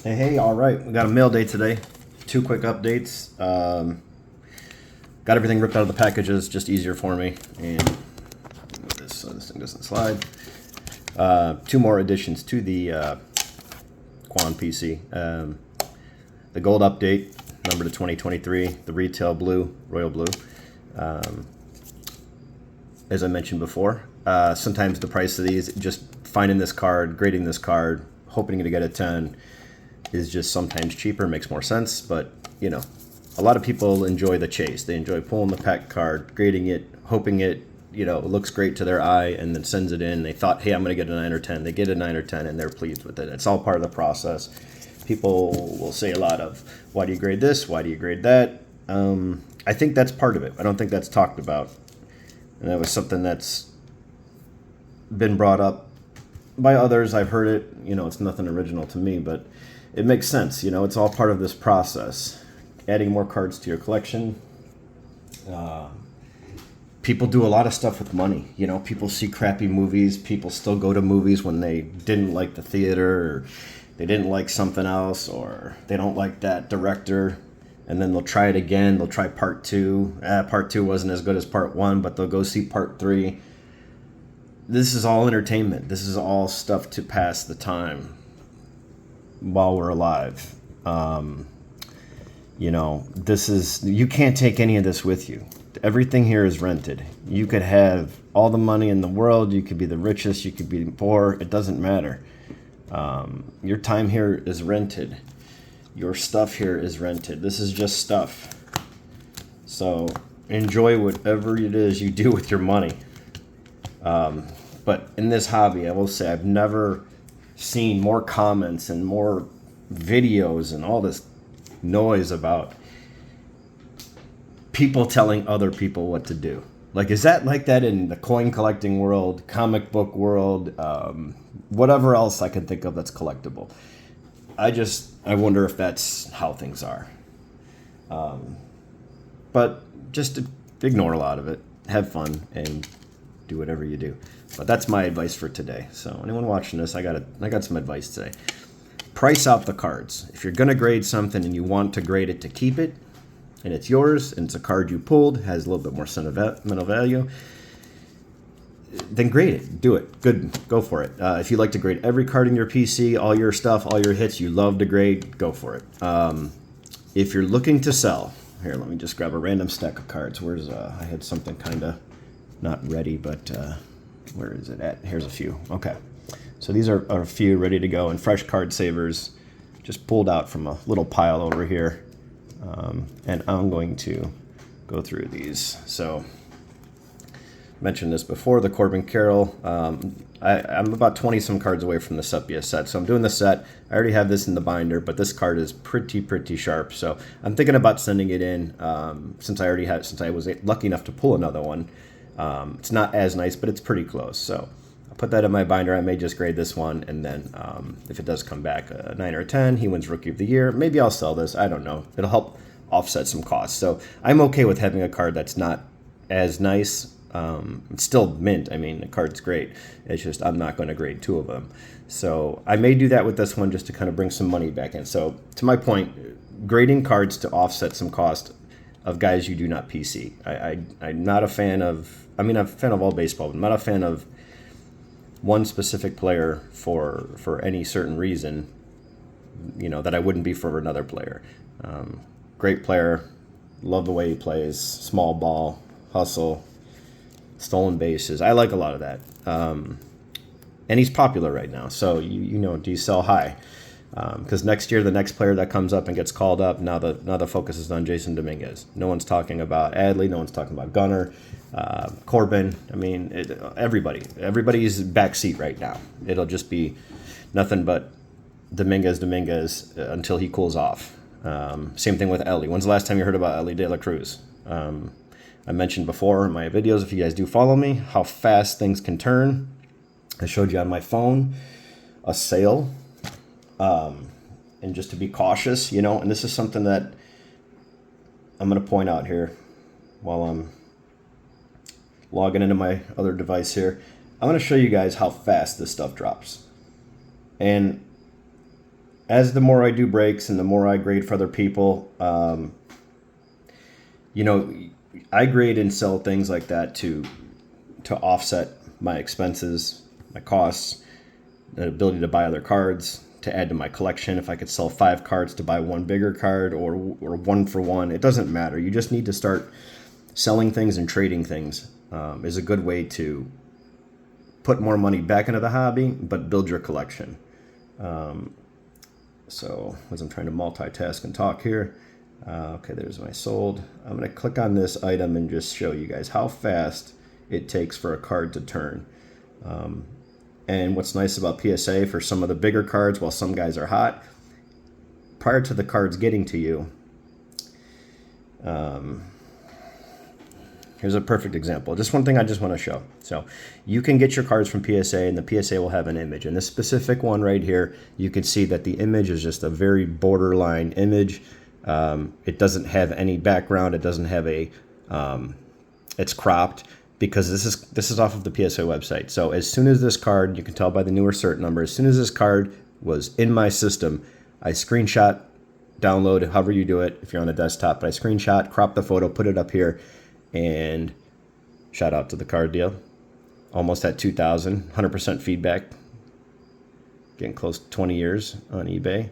Hey, all right. We got a mail day today. Two quick updates. Got everything ripped out of the packages, just easier for me. And move this so this thing doesn't slide. Two more additions to the Quan PC. The gold update, number to 2023, the retail blue, royal blue. As I mentioned before, sometimes the price of these, just finding this card, grading this card, hoping to get a 10 is just sometimes cheaper, makes more sense. But, you know, a lot of people enjoy the chase. They enjoy pulling the pack card, grading it, hoping it, you know, looks great to their eye, and then sends it in. They thought, hey, I'm going to get a 9 or 10. They get a 9 or 10, and they're pleased with it. It's all part of the process. People will say a lot of, why do you grade this? Why do you grade that? I think that's part of it. I don't think that's talked about. And that was something that's been brought up by others. I've heard it. You know, it's nothing original to me, but it makes sense. You know, it's all part of this process. Adding more cards to your collection. People do a lot of stuff with money. You know, people see crappy movies. People still go to movies when they didn't like the theater, or they didn't like something else, or they don't like that director. And then they'll try it again. They'll try part two. Part two wasn't as good as part one, but they'll go see part three. This is all entertainment. This is all stuff to pass the time while we're alive. You know, you can't take any of this with you. Everything here is rented. You could have all the money in the world. You could be the richest. You could be poor. It doesn't matter. Your time here is rented. Your stuff here is rented. This is just stuff. So enjoy whatever it is you do with your money. But in this hobby, I will say I've never seen more comments and more videos and all this noise about people telling other people what to do. Like, is that like that in the coin collecting world, comic book world, whatever else I can think of that's collectible? I wonder if that's how things are. But just ignore a lot of it. Have fun and do whatever you do. But that's my advice for today. So anyone watching this, I got some advice today. Price out the cards. If you're gonna grade something and you want to grade it to keep it, and it's yours, and it's a card you pulled, has a little bit more sentimental value, then grade it. Do it. Good. Go for it. If you like to grade every card in your PC, all your stuff, all your hits, you love to grade, go for it. If you're looking to sell, here, let me just grab a random stack of cards. I had something kind of not ready, but where is it at? Here's a few. Okay. So these are a few ready to go, and fresh card savers just pulled out from a little pile over here. And I'm going to go through these. So, mentioned this before, the Corbin Carroll. I'm about 20 some cards away from the Sepia set, so I'm doing the set. I already have this in the binder, but this card is pretty sharp. So I'm thinking about sending it in since I was lucky enough to pull another one. It's not as nice, but it's pretty close. So I'll put that in my binder. I may just grade this one, and then if it does come back a 9 or a 10, he wins Rookie of the Year. Maybe I'll sell this. I don't know. It'll help offset some costs. So I'm okay with having a card that's not as nice. It's still mint. I mean, the card's great. It's just I'm not going to grade two of them. So I may do that with this one just to kind of bring some money back in. So to my point, grading cards to offset some cost of guys you do not PC. I'm not a fan of, I'm a fan of all baseball, but I'm not a fan of one specific player for any certain reason, you know, that I wouldn't be for another player. Great player, love the way he plays, small ball, hustle, stolen bases. I like a lot of that. And he's popular right now. So, you know, do you sell high? Because next year, the next player that comes up and gets called up, now the focus is on Jason Dominguez. No one's talking about Adley. No one's talking about Gunnar, Corbin. I mean, everybody's backseat right now. It'll just be nothing but Dominguez until he cools off. Same thing with Ellie. When's the last time you heard about Ellie De La Cruz? I mentioned before in my videos, if you guys do follow me, how fast things can turn. I showed you on my phone a sale. And just to be cautious, you know, and this is something that I'm going to point out here while I'm logging into my other device here. I'm going to show you guys how fast this stuff drops. And as the more I do breaks and the more I grade for other people, you know, I grade and sell things like that to offset my expenses, my costs, the ability to buy other cards, to add to my collection. If I could sell 5 cards to buy one bigger card, or 1 for 1, it doesn't matter. You just need to start selling things and trading things. Is a good way to put more money back into the hobby, but build your collection. So as I'm trying to multitask and talk here, okay, there's my sold. I'm going to click on this item and just show you guys how fast it takes for a card to turn. And what's nice about PSA for some of the bigger cards, while some guys are hot, prior to the cards getting to you, here's a perfect example. Just one thing I just want to show. So you can get your cards from PSA, and the PSA will have an image. And this specific one right here, you can see that the image is just a very borderline image. It doesn't have any background. It doesn't have a, it's cropped, because this is off of the PSA website. So as soon as this card, you can tell by the newer cert number, as soon as this card was in my system, I screenshot, download, however you do it, if you're on a desktop, but I screenshot, crop the photo, put it up here, and shout out to the card deal. Almost at 2,000, 100% feedback, getting close to 20 years on eBay.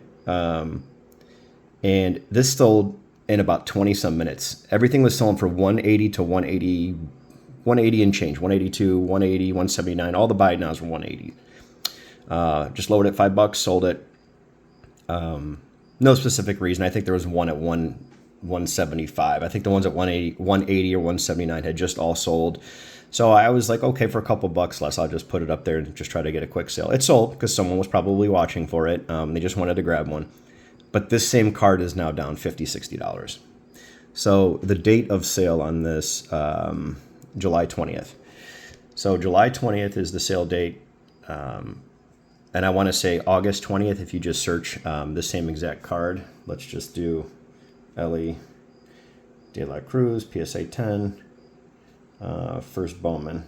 And this sold in about 20 some minutes. Everything was selling for 180 to 180 and change, 182, 180, 179. All the buy nows were 180. Just lowered it $5, sold it. No specific reason. I think there was one at 175. I think the ones at 180 or 179 had just all sold. So I was like, okay, for a couple bucks less, I'll just put it up there and just try to get a quick sale. It sold because someone was probably watching for it. They just wanted to grab one. But this same card is now down $50, $60. So the date of sale on this, July 20th. So July 20th is the sale date. And I want to say August 20th, if you just search the same exact card. Let's just do Ellie De La Cruz, PSA 10, first Bowman.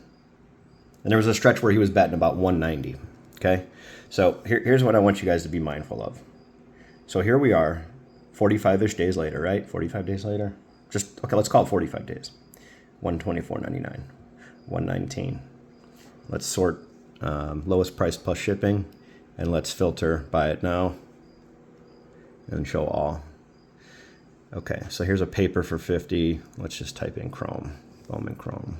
And there was a stretch where he was batting about 190. Okay, so here's what I want you guys to be mindful of. So here we are, 45-ish days later, right? 45 days later? Just, okay, let's call it 45 days. 124.99, 119. Let's sort lowest price plus shipping, and let's filter buy it now and show all. Okay, so here's a paper for 50. Let's just type in Chrome, Bowman Chrome.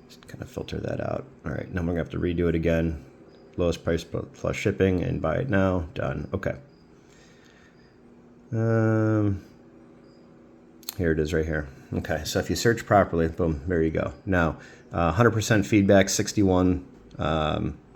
Just kind of filter that out. All right, now we're gonna have to redo it again. Lowest price plus shipping and buy it now. Done. Okay. Here it is right here. Okay, so if you search properly, boom, there you go. Now, 100% feedback, 61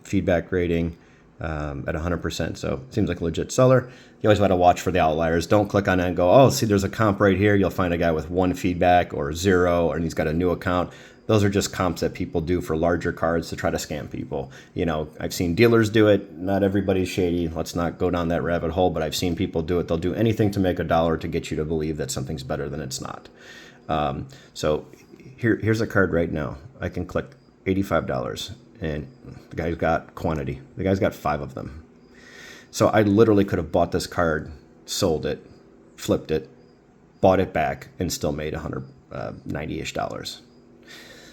feedback rating at 100%. So it seems like a legit seller. You always got to watch for the outliers. Don't click on it and go, oh, see, there's a comp right here. You'll find a guy with 1 feedback or 0, and he's got a new account. Those are just comps that people do for larger cards to try to scam people. You know, I've seen dealers do it. Not everybody's shady. Let's not go down that rabbit hole, but I've seen people do it. They'll do anything to make $1 to get you to believe that something's better than it's not. So here's a card right now. I can click $85, and the guy's got quantity. The guy's got 5 of them. So I literally could have bought this card, sold it, flipped it, bought it back, and still made $190-ish.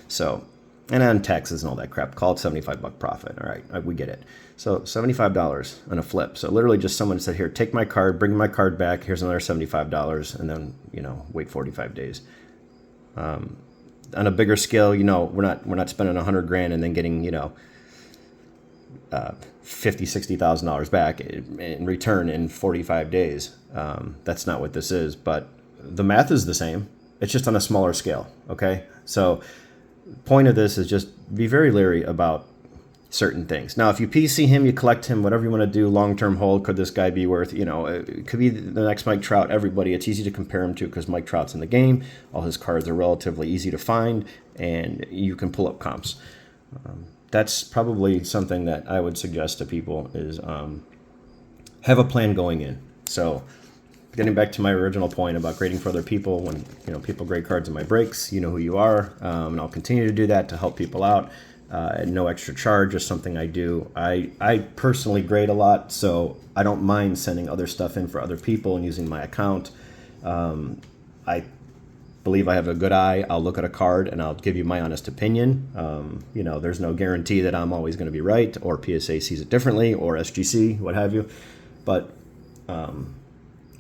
So, and on taxes and all that crap, call it $75 profit. All right, we get it. So $75 on a flip. So literally just someone said, here, take my card, bring my card back. Here's another $75, and then, you know, wait 45 days. On a bigger scale, you know, we're not spending $100,000 and then getting, you know, $50,000-$60,000 back in return in 45 days. That's not what this is, but the math is the same. It's just on a smaller scale. Okay, so point of this is just be very leery about certain things. Now, if you PC him, you collect him, whatever you want to do, long-term hold, could this guy be worth, you know, it could be the next Mike Trout, everybody. It's easy to compare him to because Mike Trout's in the game. All his cards are relatively easy to find, and you can pull up comps. That's probably something that I would suggest to people is have a plan going in. So getting back to my original point about grading for other people, when, you know, people grade cards in my breaks, you know who you are, and I'll continue to do that to help people out. at no extra charge, just something I do. I personally grade a lot, so I don't mind sending other stuff in for other people and using my account. I believe I have a good eye. I'll look at a card and I'll give you my honest opinion. You know, there's no guarantee that I'm always going to be right, or PSA sees it differently, or SGC, what have you. But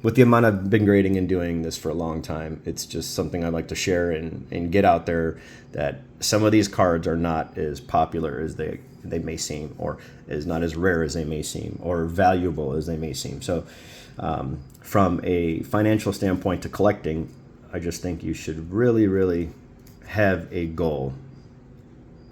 with the amount I've been grading and doing this for a long time, it's just something I'd like to share and get out there, that some of these cards are not as popular as they may seem, or is not as rare as they may seem, or valuable as they may seem. So from a financial standpoint to collecting, I just think you should really, really have a goal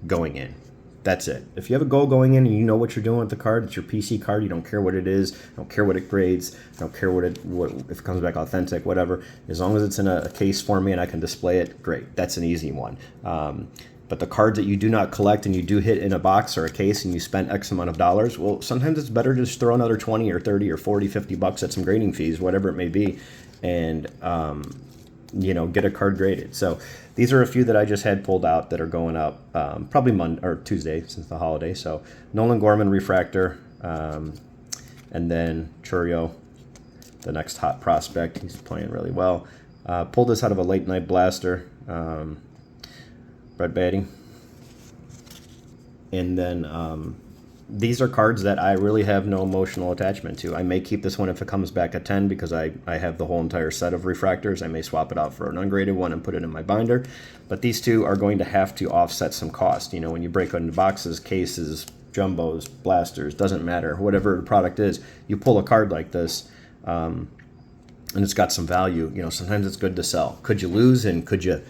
going in. That's it. If you have a goal going in and you know what you're doing with the card, it's your PC card. You don't care what it is. Don't care what it grades. Don't care what if it comes back authentic, whatever. As long as it's in a case for me and I can display it, great. That's an easy one. But the cards that you do not collect and you do hit in a box or a case and you spend X amount of dollars, well, sometimes it's better to just throw another 20 or 30 or 40, 50 bucks at some grading fees, whatever it may be, and you know, get a card graded. So these are a few that I just had pulled out that are going up probably Monday or Tuesday since the holiday. So Nolan Gorman refractor, and then Churio, the next hot prospect. He's playing really well. Pulled this out of a late night blaster, Brett Batty. And then these are cards that I really have no emotional attachment to. I may keep this one if it comes back at 10 because I have the whole entire set of refractors. I may swap it out for an ungraded one and put it in my binder. But these two are going to have to offset some cost. You know, when you break into boxes, cases, jumbos, blasters, doesn't matter. Whatever the product is, you pull a card like this, and it's got some value. You know, sometimes it's good to sell. Could you lose, and could you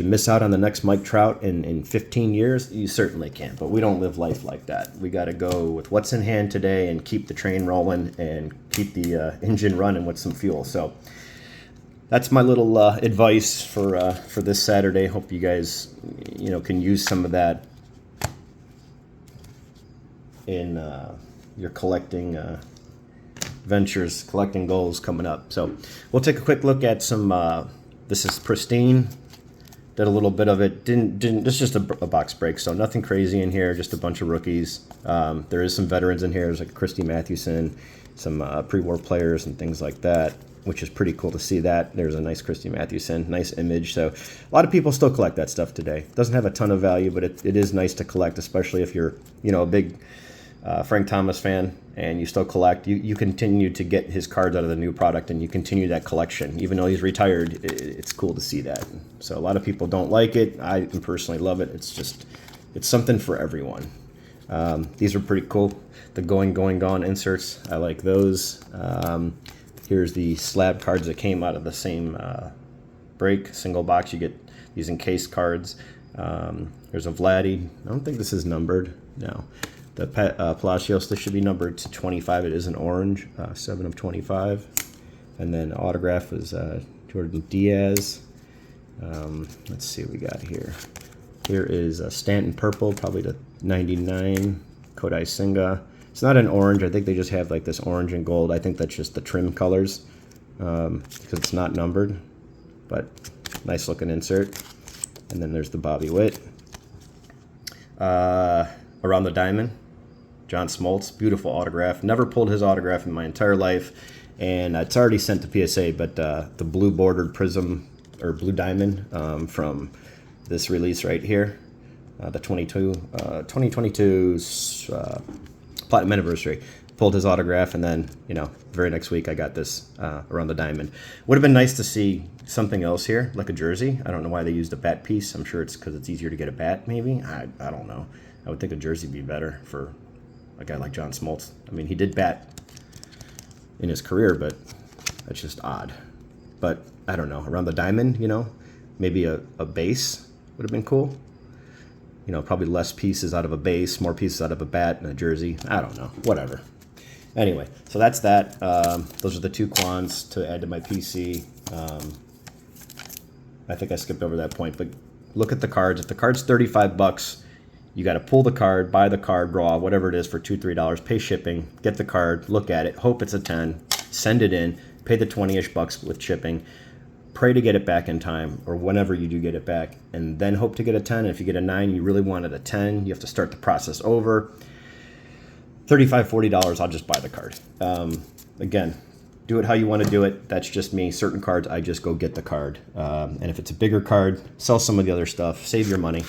miss out on the next Mike Trout in 15 years? You certainly can, but we don't live life like that. We got to go with what's in hand today and keep the train rolling and keep the engine running with some fuel. So that's my little advice for this Saturday. Hope you guys, you know, can use some of that in your collecting ventures, collecting goals coming up. So we'll take a quick look at some. This is Pristine. Did a little bit of it. Didn't. It's just a box break, so nothing crazy in here. Just a bunch of rookies. There is some veterans in here. There's like Christy Mathewson, some pre-war players and things like that, which is pretty cool to see that. There's a nice Christy Mathewson, nice image. So a lot of people still collect that stuff today. Doesn't have a ton of value, but it is nice to collect, especially if you're, you know, a big Frank Thomas fan and you still collect. You continue to get his cards out of the new product and you continue that collection. Even though he's retired, it's cool to see that. So a lot of people don't like it. I personally love it. It's something for everyone. These are pretty cool. The Going Gone inserts, I like those. Here's the slab cards that came out of the same break, single box. You get these encased cards. There's a Vladdy. I don't think this is numbered. No. The Palacios, this should be numbered to 25. It is an orange, 7 of 25. And then autograph is Jordan Diaz. Let's see what we got here. Here is Stanton purple, probably to 99. Kodai Senga. It's not an orange. I think they just have like this orange and gold. I think that's just the trim colors because it's not numbered. But nice looking insert. And then there's the Bobby Witt. Around the Diamond, John Smoltz, beautiful autograph. Never pulled his autograph in my entire life, and it's already sent to PSA, but the blue bordered prism, or blue diamond from this release right here, the 2022 Platinum Anniversary. Pulled his autograph, and then, you know, very next week I got this Around the Diamond. Would have been nice to see something else here, like a jersey. I don't know why they used a bat piece. I'm sure it's because it's easier to get a bat, maybe. I don't know. I would think a jersey would be better for a guy like John Smoltz. I mean, he did bat in his career, but that's just odd. But I don't know. Around the Diamond, you know, maybe a base would have been cool. You know, probably less pieces out of a base, more pieces out of a bat and a jersey. I don't know. Whatever. Anyway, so that's that. Those are the two quants to add to my PC. I think I skipped over that point, but look at the cards. If the card's 35 bucks, you got to pull the card, buy the card raw, whatever it is, for $2, $3, pay shipping, get the card, look at it, hope it's a 10, send it in, pay the 20-ish bucks with shipping. pray to get it back in time, or whenever you do get it back, and then hope to get a 10. And if you get a 9, you really wanted a 10, you have to start the process over. $35, $40, I'll just buy the card. Again, do it how you want to do it. That's just me. Certain cards, I just go get the card. And if it's a bigger card, sell some of the other stuff, save your money.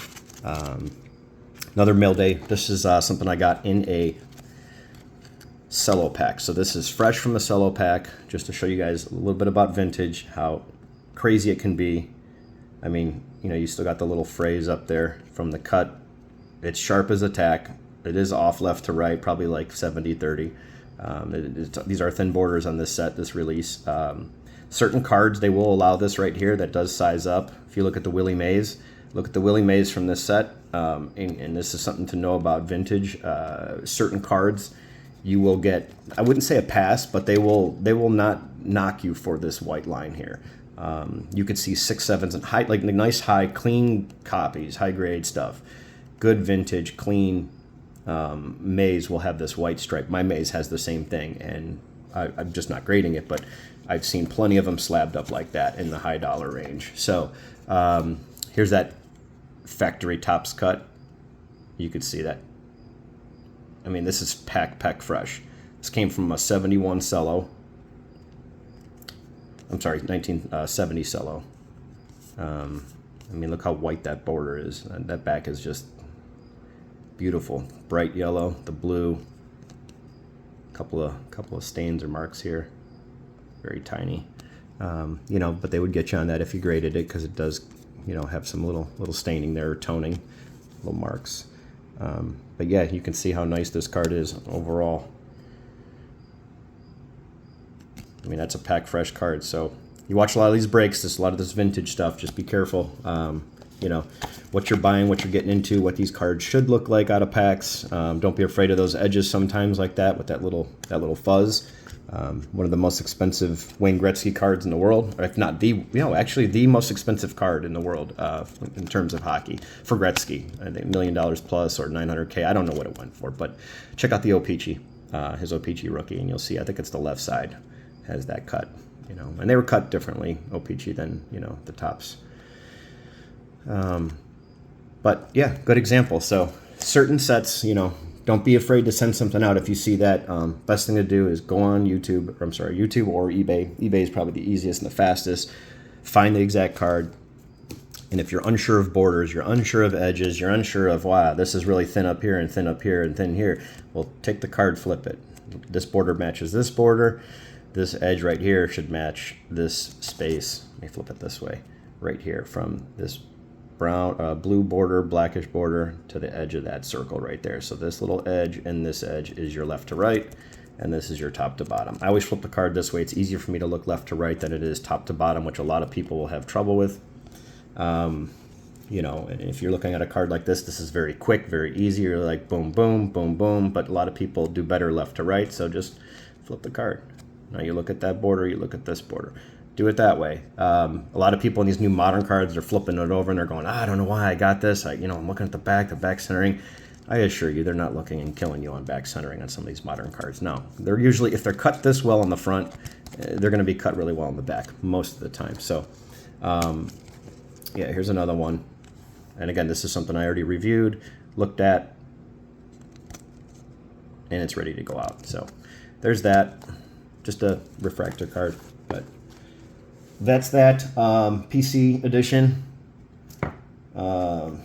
Another mail day. This is something I got in a cello pack. So this is fresh from the cello pack, just to show you guys a little bit about vintage, how crazy it can be. I mean, you know, you still got the little phrase up there from the cut. It's sharp as a tack. It is off left to right, probably like 70-30. These are thin borders on this set, this release. Certain cards, they will allow this right here that does size up. If you look at the Willie Mays, look at the Willie Mays from this set, and this is something to know about vintage. Certain cards, you will get, I wouldn't say a pass, but they will not knock you for this white line here. You could see 6, 7s and high, like nice high, clean copies, high grade stuff. Good vintage, clean Mays will have this white stripe. My Mays has the same thing, and I'm just not grading it, but I've seen plenty of them slabbed up like that in the high dollar range. So here's that factory tops cut. You could see that. I mean, this is pack fresh. This came from a 71 cello. I'm sorry, 1970 cello. I mean, look how white that border is. That back is just beautiful. Bright yellow, the blue. Couple of stains or marks here. Very tiny. You know, but they would get you on that if you graded it, because it does, you know, have some little staining there, or toning, little marks. But yeah, you can see how nice this card is overall. I mean, that's a pack fresh card. So you watch a lot of these breaks, a lot of this vintage stuff. Just be careful. You know, what you're buying, what you're getting into, what these cards should look like out of packs. Don't be afraid of those edges sometimes like that, with that little fuzz. One of the most expensive Wayne Gretzky cards in the world, or if not the, you know, actually the most expensive card in the world in terms of hockey for Gretzky. I think $1 million plus, or $900K. I don't know what it went for, but check out the O-Pee-Chee, his O-Pee-Chee rookie, and you'll see. I think it's the left side has that cut, you know, and they were cut differently, O-Pee-Chee, than, you know, the tops. But yeah, good example. So certain sets, you know, don't be afraid to send something out if you see that. Best thing to do is go on YouTube, or YouTube or eBay. eBay is probably the easiest and the fastest. Find the exact card. And if you're unsure of borders, you're unsure of edges, you're unsure of, wow, this is really thin up here and thin up here and thin here, well, take the card, flip it. This border matches this border. This edge right here should match this space. Let me flip it this way. Right here, from this brown, blue border, blackish border to the edge of that circle right there. So this little edge and this edge is your left to right, and this is your top to bottom. I always flip the card this way. It's easier for me to look left to right than it is top to bottom, which a lot of people will have trouble with. You know, and if you're looking at a card like this, this is very quick, very easy. You're like boom, boom, boom, boom. But a lot of people do better left to right, so just flip the card. Now you look at that border, you look at this border. Do it that way. A lot of people in these new modern cards are flipping it over and they're going, I don't know why I got this. I'm looking at the back centering. I assure you, they're not looking and killing you on back centering on some of these modern cards. No, they're usually, if they're cut this well on the front, they're going to be cut really well on the back most of the time. So, yeah, here's another one. And again, this is something I already reviewed, looked at, and it's ready to go out. So there's that. Just a refractor card, but that's that. PC edition. No,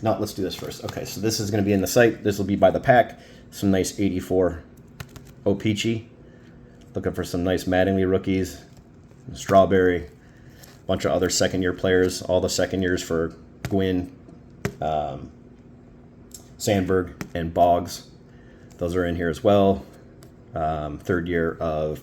let's do this first. Okay, so this is going to be in the site. This will be by the pack. Some nice 84 O-Pee-Chee. Looking for some nice Mattingly rookies. Strawberry. Bunch of other second-year players. All the second years for Gwynn, Sandberg, and Boggs. Those are in here as well. Third year of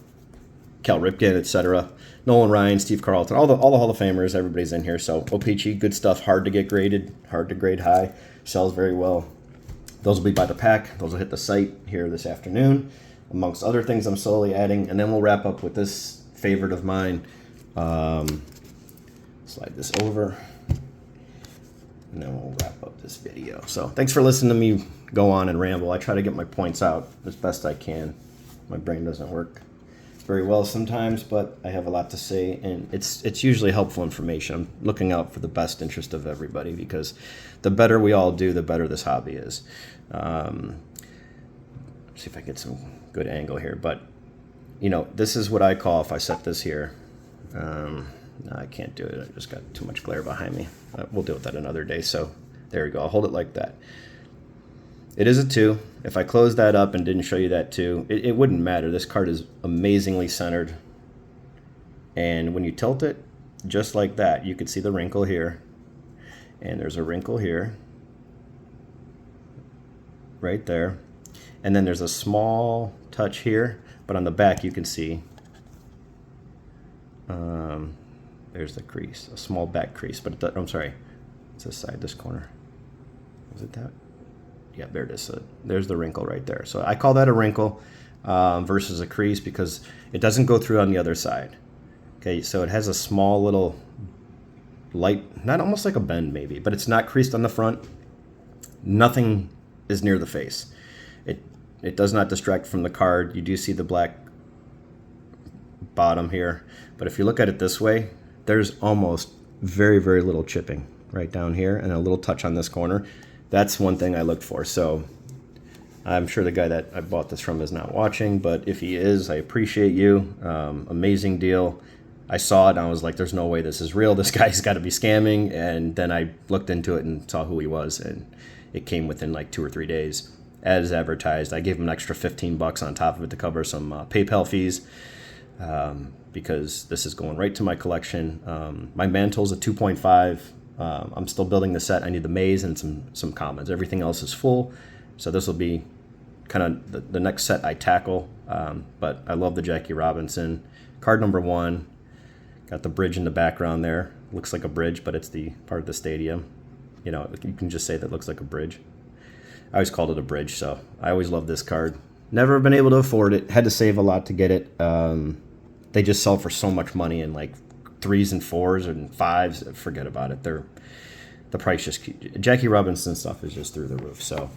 Cal Ripken, etc. Nolan Ryan, Steve Carlton, all the Hall of Famers, everybody's in here. So O-Pee-Chee, good stuff, hard to get graded, hard to grade high, sells very well. Those will be by the pack. Those will hit the site here this afternoon, amongst other things I'm slowly adding. And then we'll wrap up with this favorite of mine. Slide this over, and then we'll wrap up this video. So thanks for listening to me go on and ramble. I try to get my points out as best I can. My brain doesn't work very well sometimes, but I have a lot to say, and it's usually helpful information. I'm looking out for the best interest of everybody, because the better we all do, the better this hobby is. See if I get some good angle here, but you know, this is what I call, if I set this here, no, I can't do it. I just got too much glare behind me. We'll deal with that another day. So there we go. I'll hold it like that. It is a 2. If I closed that up and didn't show you that 2, it wouldn't matter. This card is amazingly centered. And when you tilt it, just like that, you can see the wrinkle here. And there's a wrinkle here. Right there. And then there's a small touch here. But on the back, you can see there's the crease, a small back crease. But I'm sorry, it's this side, this corner. Was it that? Yeah, there it is. So there's the wrinkle right there. So I call that a wrinkle versus a crease, because it doesn't go through on the other side. Okay, so it has a small little light, not almost like a bend maybe, but it's not creased on the front. Nothing is near the face. It does not distract from the card. You do see the black bottom here, but if you look at it this way, there's almost very, very little chipping right down here and a little touch on this corner. That's one thing I looked for. So I'm sure the guy that I bought this from is not watching, but if he is, I appreciate you. Amazing deal. I saw it and I was like, there's no way this is real. This guy's got to be scamming. And then I looked into it and saw who he was, and it came within like 2 or 3 days as advertised. I gave him an extra $15 on top of it to cover some PayPal fees, because this is going right to my collection. My mantle's a 2.5. I'm still building the set. I need the maze and some commons. Everything else is full. So this will be kind of the next set I tackle. But I love the Jackie Robinson. Card number 1. Got the bridge in the background there. Looks like a bridge, but it's the part of the stadium. You know, you can just say that looks like a bridge. I always called it a bridge, so I always loved this card. Never been able to afford it. Had to save a lot to get it. They just sell for so much money in like 3s and 4s and 5s. Forget about it. The price just, Jackie Robinson stuff is just through the roof. So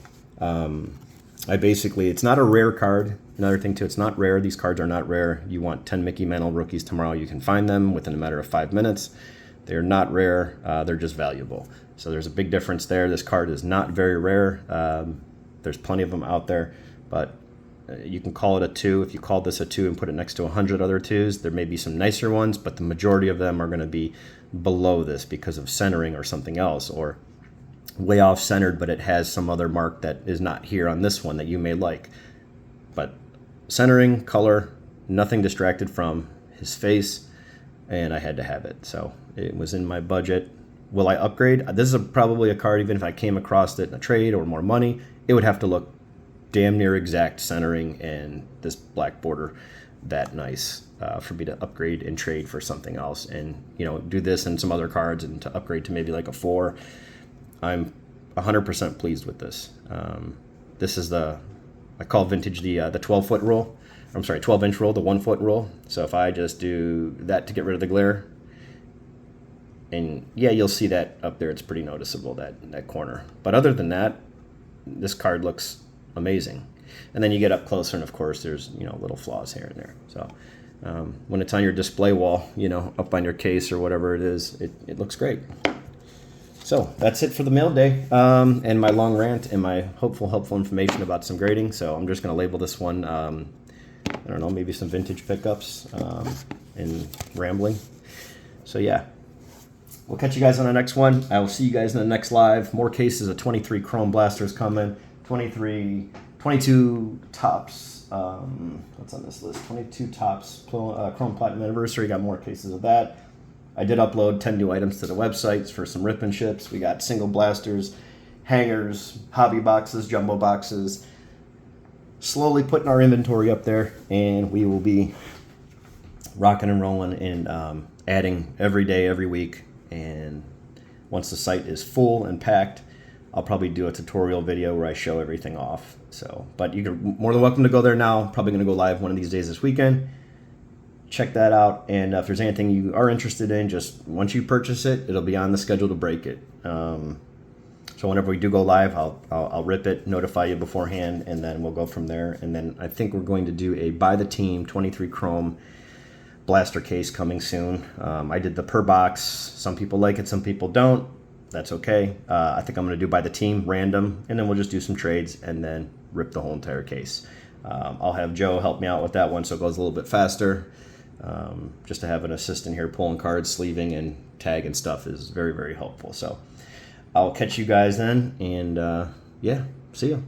it's not a rare card. Another thing too, it's not rare. These cards are not rare. You want 10 Mickey Mantle rookies tomorrow, you can find them within a matter of 5 minutes. They're not rare. They're just valuable. So there's a big difference there. This card is not very rare. There's plenty of them out there, but you can call it a 2. If you called this a 2 and put it next to 100 other 2s, there may be some nicer ones, but the majority of them are going to be below this because of centering or something else, or way off centered, but it has some other mark that is not here on this one that you may like. But centering, color, nothing distracted from his face, and I had to have it. So it was in my budget. Will I upgrade? This is probably a card, even if I came across it in a trade or more money, it would have to look damn near exact centering and this black border that nice for me to upgrade and trade for something else, and you know, do this and some other cards and to upgrade to maybe like a 4. I'm 100% pleased with this. This is I call vintage the 12-foot rule. I'm sorry, 12-inch rule, the 1-foot rule. So if I just do that to get rid of the glare, and yeah, you'll see that up there. It's pretty noticeable, that corner. But other than that, this card looks amazing. And then you get up closer, and of course, there's, you know, little flaws here and there. So when it's on your display wall, you know, up on your case or whatever it is, it looks great. So that's it for the mail day, and my long rant and my helpful information about some grading. So I'm just going to label this one, I don't know, maybe some vintage pickups and rambling. So yeah. We'll catch you guys on the next one. I will see you guys in the next live. More cases of 23 Chrome Blasters coming. 22 tops. What's on this list? 22 tops. Chrome Platinum Anniversary. Got more cases of that. I did upload 10 new items to the websites for some rip and ships. We got single blasters, hangers, hobby boxes, jumbo boxes. Slowly putting our inventory up there, and we will be rocking and rolling and adding every day, every week. And once the site is full and packed, I'll probably do a tutorial video where I show everything off. So, but you're more than welcome to go there now. Probably going to go live one of these days this weekend. Check that out. And if there's anything you are interested in, just once you purchase it, it'll be on the schedule to break it. So So whenever we do go live, I'll rip it, notify you beforehand, and then we'll go from there. And then I think we're going to do a by the team 23 chrome blaster case coming soon. I did the per box. Some people like it, some people don't. That's okay. I think I'm going to do by the team, random, and then we'll just do some trades and then rip the whole entire case. I'll have Joe help me out with that one so it goes a little bit faster. Just to have an assistant here pulling cards, sleeving, and tagging stuff is very, very helpful. So I'll catch you guys then, and yeah, see ya.